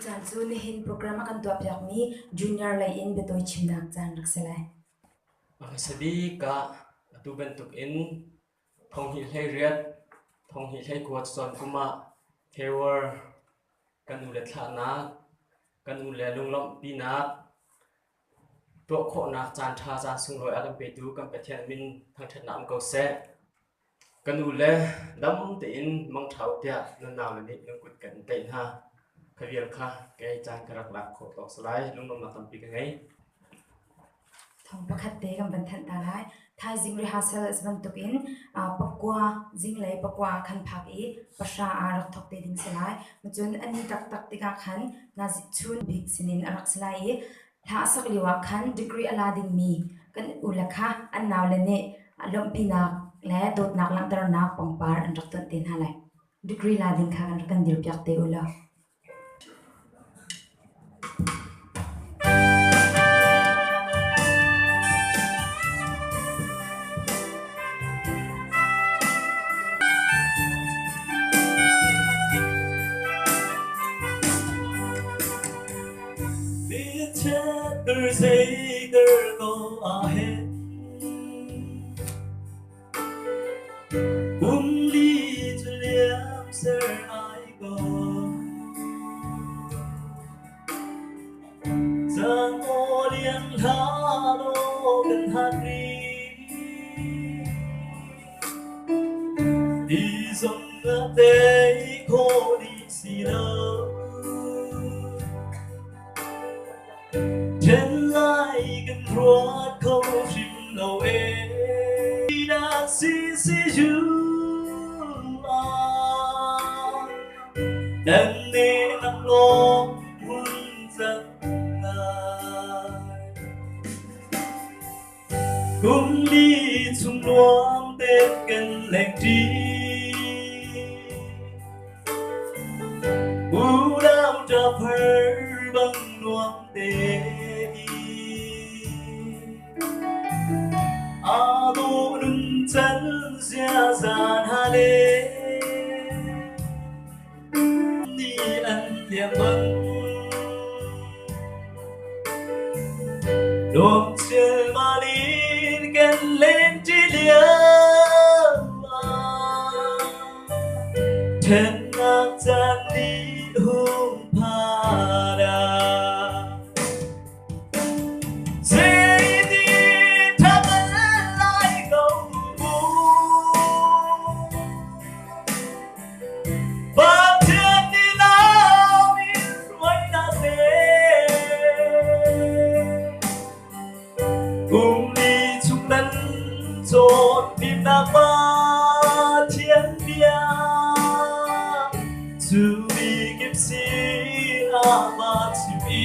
Chan chu ni hin program akan tuah piak mi junior lai in betoi chimnak chan rakselai. Sabi ka atu bentuk in thong hi hlei riat thong hi hlei kuat son kuma fewer kanu le thlah na kanu le lunglom pi na to kho na chan tha chan sung loi akan pe tu kan pathian min thang that nam ko se kanu le dam te in mang thau tia nan naw le ni nang kut kan te ha khavial kha ke chan karak lak kho tok slai lunglom na tam pi ka ngai Thong pakhat te kam ban than ta lai thai jing rehearsal as ban tukin pakwa jing lai pakwa khan phak e pasha arak thok te ding selai machun ani tak tak te ka khan na chun big sinin arak selai e tha sak liwa khan degree ala ding mi kan ulakha an naw le ne alom pina le dot nak lang tar nak pangpar an rak ton ten halai degree la ding kha kan dir pyak te ula giây go ahead đi cho liếm sơ ai go giang ô liên tha đô gần hát đi dòng ngã tế khô đi xì đâu trên lại gần ruột không chìm đâu em đã CCU đang đi nằm lo muốn giấc lại cùng đi chung loang tết gần lạnh trí u đau trả phơi bằng loang tết ado nung chân gia giàn hà lê ni ăn liềm mừng đốm chơi mà lên gần lên chỉ liềm trên ngạc chân đi hùng phà cùng đi chung đánh trộn niềm nạc ba thiên bia chú đi kiếp sĩ ba chim y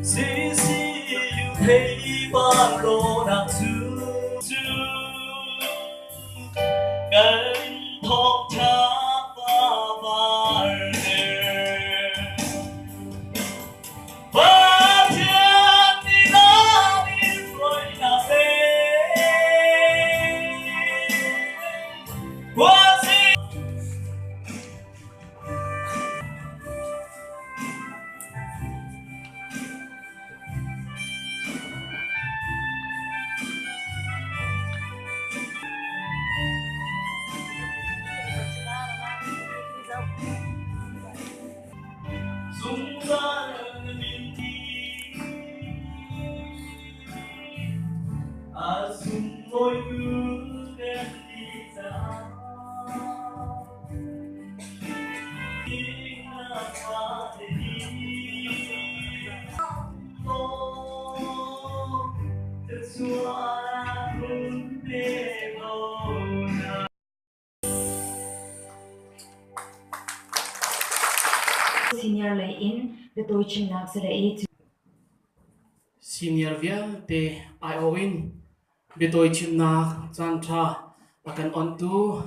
CCU thấy ba lô nạc chú cánh thọc thác ba vài dung ra mình đi dung ngôi hương em đi ra đi ngã qua để đi ô thật xua hương để senior lai in betoi chimnak selai senior via te IOin betoi chimnak chan tha akan on tu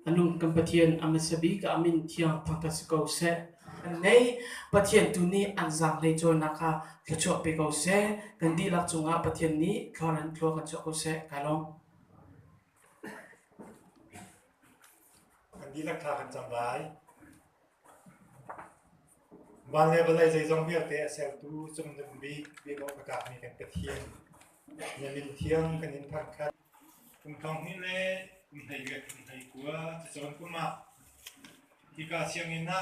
anung kam pathian amasabi ka amin thiang thangta sikau se nei pathian tu ni anjak le choi nakha thcho pe ko se kan di lak chunga pathian ni kharan thlo ka chok ko se kalong đi lạc thà kan cham vai van level ai zai zong biak te sel tu chung dum bi lo ka mi kan pathian nyamin thiang kan in thak khat kum thong ni le kum thai ge kum thai kwa chon kuma hi ka siang ina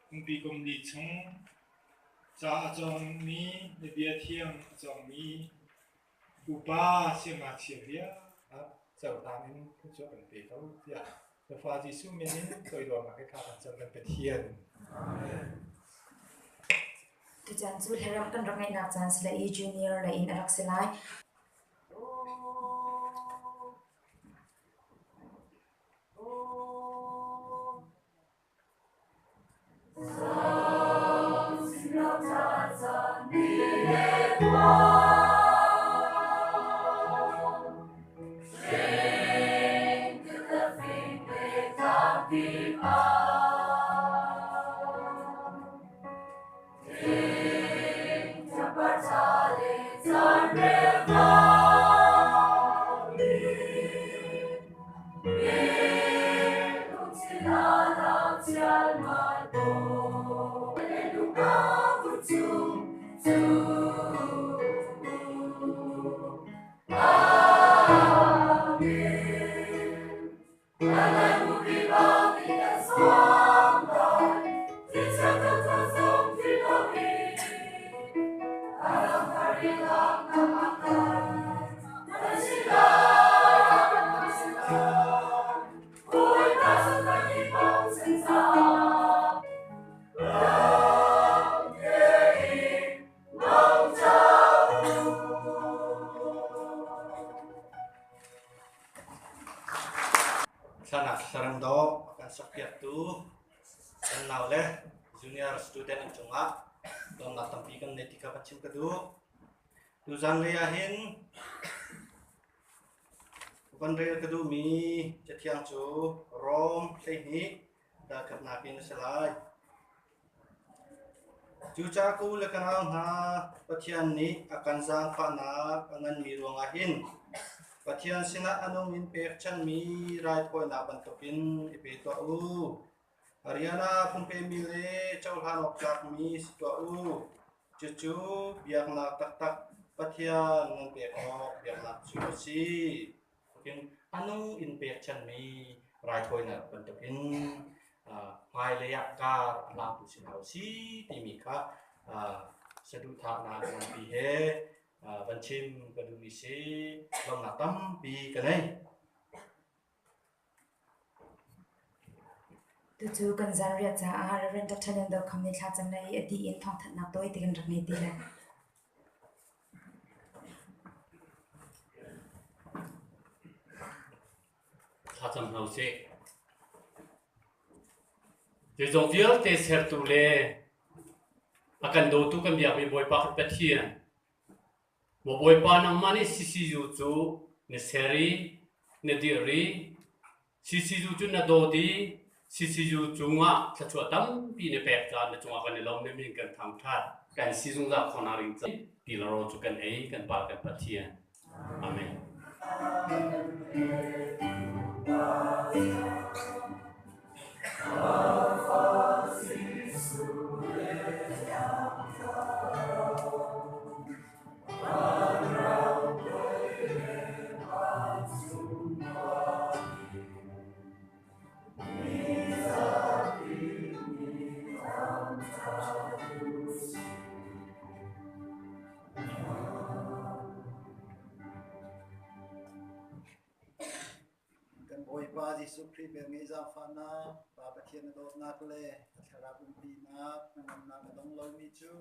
kum pi kum li chung cha chong mi le bia thiang chong mi upa siang ma siang bia chau ta min ku cho kan pe tau tia the fa ji su min toi do ma ka kan cham kan pathian tu chan chu heram kan rak ngai na chan sila e junior la in arak selai Sana sarang do kan sakya tu kan now le junior student in chunga dom na tampi kan netika pachim kadu tu zang le yahin kan re kadu mi chathiang chu rom sei ni da kan na pin selai chu cha ku le kan na pathian ni akan zang pa na angan mi ruang ahin pathian sina anong in pek chan mi right point na ban topin ipe to u Ariana kumpe mi le chaw han ok chak mi to u chu biak na tak tak pathian ngon pek ok biak na chu si kin anong in pek chan mi right point na ban topin mai le yak ka la pu sin hau si ti mi kha sadu tha na ngon pi he ban chim ka du mi si long na tam pi ka nei tu chu kan zan ria cha a ren ta thalen do khamni thla chang nei ati in thong that na toi ti kan rak nei ti la thà chăm hậu sẽ để dòng viết để xem tu lệ akan do tu kan biak mi boy pa ka pathian mo boy pa nang mani CCU chu ne seri ne diri CCU chu na do di CCU chu nga tha chu tam pi ne pek cha ne chu kan ne lom ne min kan tham tha kan si zung za khona ring cha pi la ro chu kan ei kan pa kan pathian amen kan boy pa Jisu Christ be ngi za fa na ba pathian do na kle thara bum pi na ngam na dong lo mi chu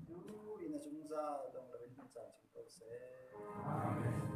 du ina chung za dong lo in cha chung to se amen